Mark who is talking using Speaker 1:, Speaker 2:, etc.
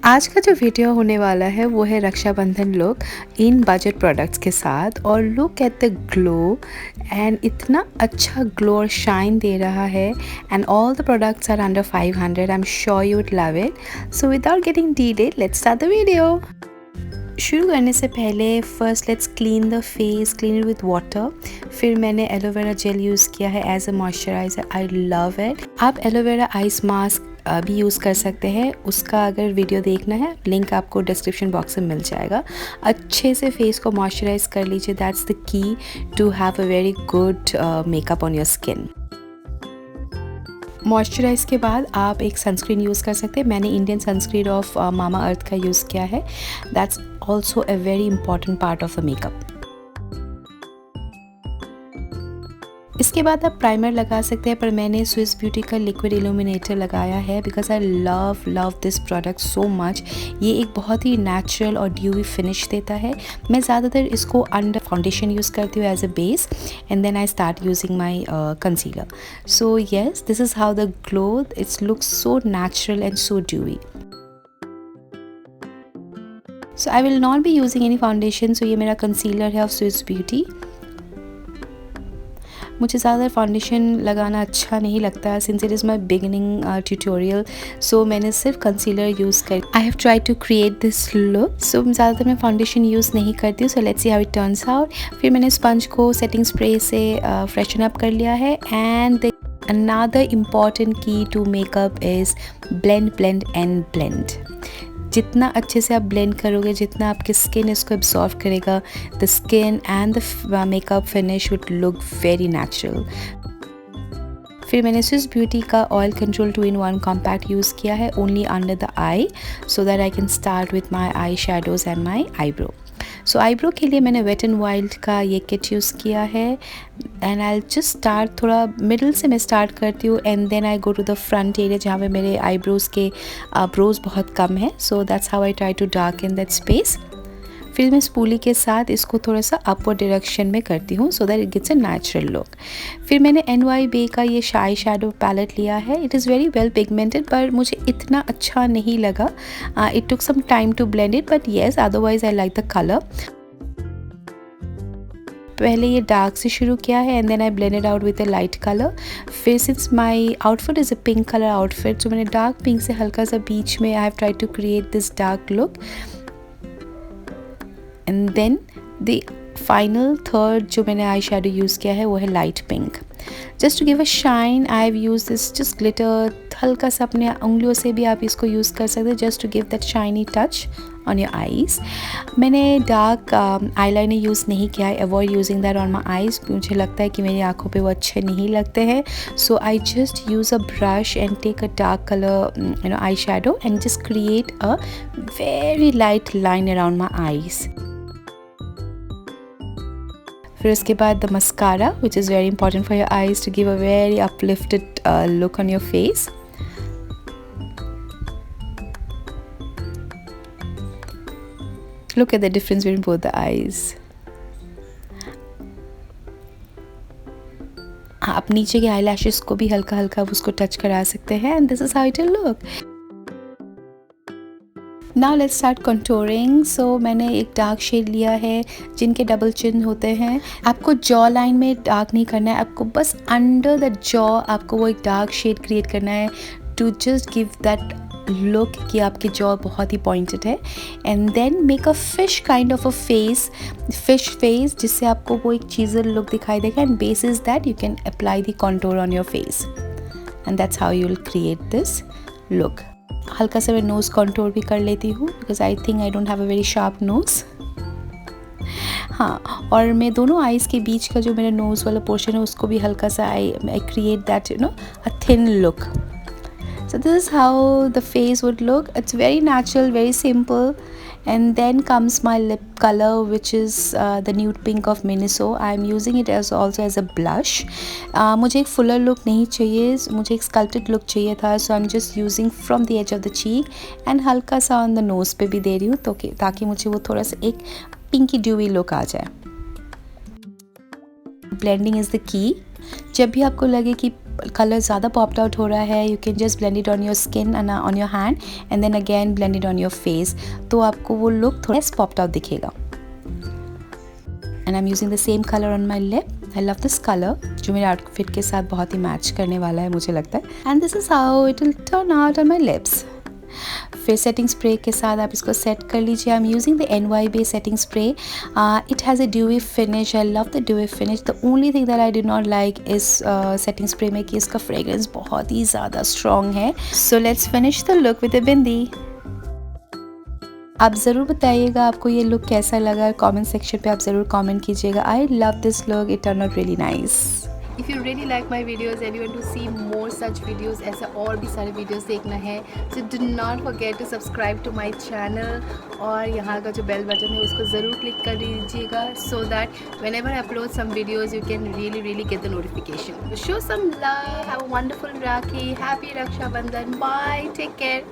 Speaker 1: आज का जो वीडियो होने वाला है वो है Rakshabandhan look in budget products के साथ। और look at the glow, and इतना अच्छा ग्लो और शाइन दे रहा है। And all the products are under 500। I am sure you would love it. So without getting delay, let's start the video. शुरू करने से पहले first let's clean the face, clean it with water. फिर मैंने aloe vera gel use किया है as a moisturiser. I love it. आप aloe vera ice mask भी यूज़ कर सकते हैं। उसका अगर वीडियो देखना है, लिंक आपको डिस्क्रिप्शन बॉक्स में मिल जाएगा। अच्छे से फेस को मॉइस्चराइज कर लीजिए। That's the key to have a very good makeup on your skin. Moisturise के बाद आप एक सनस्क्रीन यूज़ कर सकते हैं। मैंने इंडियन सनस्क्रीन ऑफ मामा अर्थ का यूज़ किया है। That's also a very important part of the makeup. इसके बाद आप प्राइमर लगा सकते हैं, पर मैंने स्विस ब्यूटी का लिक्विड इल्यूमिनेटर लगाया है because I love this product so much. ये एक बहुत ही नेचुरल और ड्यूवी फिनिश देता है। मैं ज़्यादातर इसको अंडर फाउंडेशन यूज़ करती हूँ as a base, and then I start using my concealer. So yes, this is how the glow it's looks so natural and so dewy. So I will not be using any foundation. So ये मेरा concealer है of Swiss beauty. मुझे ज़्यादा foundation लगाना अच्छा नहीं लगता since it is my beginning tutorial. So मैंने सिर्फ कंसीलर यूज़ कर I have try to create this look. So ज़्यादातर मैं फाउंडेशन यूज़ नहीं करती हूँ। So let's see how it turns out. फिर मैंने स्पंज को सेटिंग स्प्रे से फ्रेशन अप कर लिया है। And another important key to makeup is blend and blend। जितना अच्छे से आप ब्लेंड करोगे, जितना आपकी स्किन इसको एब्जॉर्व करेगा, the skin and the makeup finish would look very natural. फिर मैंने स्विस ब्यूटी का oil control 2-in-1 compact use किया है only under the I, so that I can start with my eye shadows and my eyebrow. So eyebrow के लिए मैंने wait and wild का ये किट यूज़ किया है। एंड आई जस्ट स्टार्ट, थोड़ा मिडल से मैं स्टार्ट करती हूँ and then I go to the front area जहाँ पे मेरे आईब्रोज़ के ब्रोज बहुत कम है। So that's how I try to darken that space. फिर मैं स्पूली के साथ इसको थोड़ा सा अपवर्ड डायरेक्शन में करती हूँ so that it Gits a natural look. फिर मैंने NYB का ये शाई शैडो पैलेट लिया है। It is very well pigmented, पर मुझे इतना अच्छा नहीं लगा। It took some time to blend it, but yes otherwise I like the colour. पहले ये डार्क से शुरू किया है and then I blended out with a light colour. फिर since my outfit is a pink colour outfit, तो मैंने dark pink से हल्का सा बीच में I have try to create this dark look. And then the final third जो मैंने आई शेडो यूज़ किया है वो है light pink. Just to give a shine I have use this just glitter. हल्का सा अपने उंगलियों से भी आप इसको यूज़ कर सकते हैं just to give that shiny touch on your eyes. मैंने डार्क आईलाइनर यूज़ नहीं किया है। Avoid using that on my eyes. मुझे लगता है कि मेरी आँखों पे वो अच्छे नहीं लगते हैं। So I just use a brush and take a dark colour eye shadow and just create a very light line around my eyes. फिर उसके बाद the mascara which is very important for your eyes to give a very uplifted look on your face. Look at the difference between both the eyes. आप नीचे के eyelashes को भी हल्का हल्का उसको टच करा सकते हैं and this is how it will look. Now let's start contouring. So मैंने एक डार्क शेड लिया है जिनके डबल चिन होते हैं। आपको जॉ लाइन में डार्क नहीं करना है, आपको बस अंडर द जॉ आपको वो एक डार्क शेड क्रिएट करना है to just give that look कि आपकी जॉ बहुत ही पॉइंटेड है। And then make a fish kind of a face, fish face, जिससे आपको वो एक चीज़र लुक दिखाई देगा। And basis that you can apply the contour on your face and that's how you will create this look. हल्का सा मैं nose contour भी कर लेती हूँ because I think I don't have a very sharp nose. हाँ, और मैं दोनों आईज़ के बीच का जो मेरा नोज़ वाला पोर्शन है उसको भी हल्का सा I create that a thin look. So this is how the face would look. It's very natural, very simple. And then comes my lip color, which is the nude pink of Miniso. I'm using it as also as a blush. मुझे एक fuller look नहीं चाहिए, मुझे एक sculpted look चाहिए था. So I'm just using from the edge of the cheek and हल्का सा on the nose पे भी दे रही हूँ तो ताकि मुझे वो थोड़ा सा एक pinky dewy look आ जाए। Blending is the key. जब भी आपको लगे कि कलर ज़्यादा पॉप्ड आउट हो रहा है, you can just blend it on your skin and on your hand and then again blend it on your face, तो आपको वो लुक थोड़ा लेस पॉप्ड आउट दिखेगा। And I am using the same colour on my lip. I love this colour, जो मेरे outfit के साथ बहुत ही मैच करने वाला है मुझे लगता है। And this is how it will turn out on my lips. फिर सेटिंग स्प्रे के साथ आप इसको सेट कर लीजिए। I am using the NY base setting spray. It has a dewy finish, I love the dewy finish. The only thing that I did not like इस setting spray में कि इसका फ्रेग्रेंस बहुत ही ज़्यादा स्ट्रॉन्ग है। So let's finish the look with अ बिंदी। आप ज़रूर बताइएगा आपको ये लुक कैसा लगा, कमेंट सेक्शन पे आप ज़रूर कमेंट कीजिएगा। आई love this look, it turn out really nice.
Speaker 2: If you really like my videos and you want to see more such videos, ऐसे और भी सारे videos देखना है, so do not forget to subscribe to my channel और यहाँ का जो bell button है उसको ज़रूर click कर दीजिएगा so that whenever I upload some videos you can really get the notification. So show some love, have a wonderful Rakhi, happy Raksha Bandhan, bye, take care.